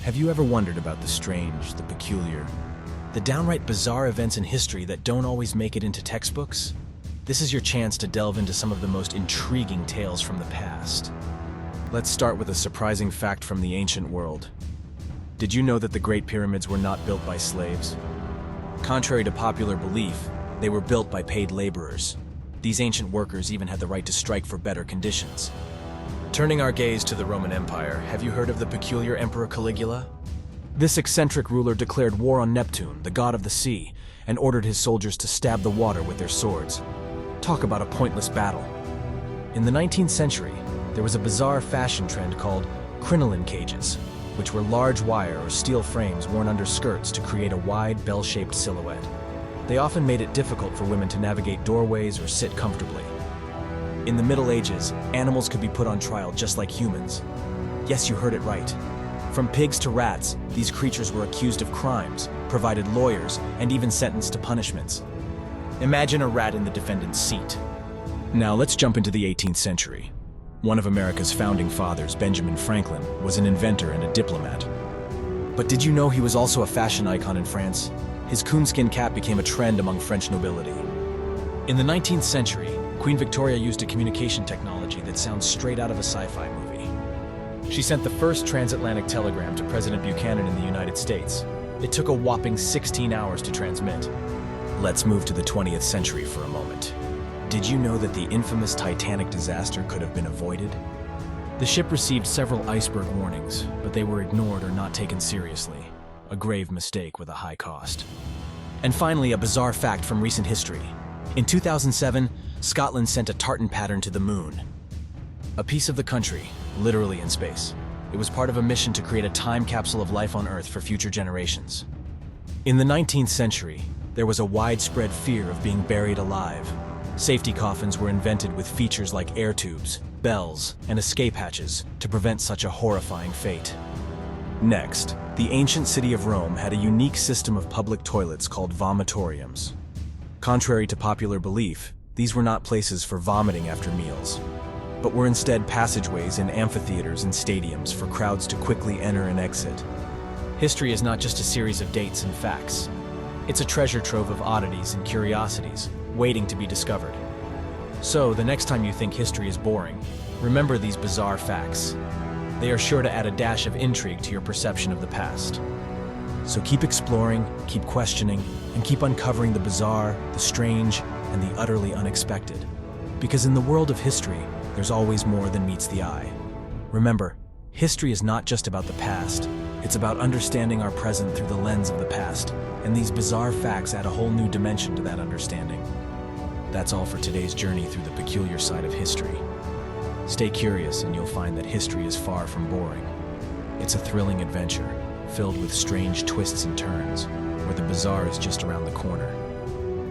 Have you ever wondered about the strange, the peculiar, the downright bizarre events in history that don't always make it into textbooks? This is your chance to delve into some of the most intriguing tales from the past. Let's start with a surprising fact from the ancient world. Did you know that the Great Pyramids were not built by slaves? Contrary to popular belief, they were built by paid laborers. These ancient workers even had the right to strike for better conditions. Turning our gaze to the Roman Empire, have you heard of the peculiar Emperor Caligula? This eccentric ruler declared war on Neptune, the god of the sea, and ordered his soldiers to stab the water with their swords. Talk about a pointless battle. In the 19th century, there was a bizarre fashion trend called crinoline cages, which were large wire or steel frames worn under skirts to create a wide, bell-shaped silhouette. They often made it difficult for women to navigate doorways or sit comfortably. In the Middle Ages, animals could be put on trial just like humans. Yes, you heard it right. From pigs to rats, these creatures were accused of crimes, provided lawyers, and even sentenced to punishments. Imagine a rat in the defendant's seat. Now let's jump into the 18th century. One of America's founding fathers, Benjamin Franklin, was an inventor and a diplomat. But did you know he was also a fashion icon in France? His coonskin cap became a trend among French nobility. In the 19th century, Queen Victoria used a communication technology that sounds straight out of a sci-fi movie. She sent the first transatlantic telegram to President Buchanan in the United States. It took a whopping 16 hours to transmit. Let's move to the 20th century for a moment. Did you know that the infamous Titanic disaster could have been avoided? The ship received several iceberg warnings, but they were ignored or not taken seriously. A grave mistake with a high cost. And finally, a bizarre fact from recent history. In 2007, Scotland sent a tartan pattern to the moon. A piece of the country, literally in space. It was part of a mission to create a time capsule of life on Earth for future generations. In the 19th century, there was a widespread fear of being buried alive. Safety coffins were invented with features like air tubes, bells, and escape hatches to prevent such a horrifying fate. Next, the ancient city of Rome had a unique system of public toilets called vomitoriums. Contrary to popular belief, these were not places for vomiting after meals, but were instead passageways in amphitheaters and stadiums for crowds to quickly enter and exit. History is not just a series of dates and facts. It's a treasure trove of oddities and curiosities, waiting to be discovered. So, the next time you think history is boring, remember these bizarre facts. They are sure to add a dash of intrigue to your perception of the past. So keep exploring, keep questioning, and keep uncovering the bizarre, the strange, and the utterly unexpected. Because in the world of history, there's always more than meets the eye. Remember, history is not just about the past. It's about understanding our present through the lens of the past, and these bizarre facts add a whole new dimension to that understanding. That's all for today's journey through the peculiar side of history. Stay curious and you'll find that history is far from boring. It's a thrilling adventure, filled with strange twists and turns, where the bizarre is just around the corner.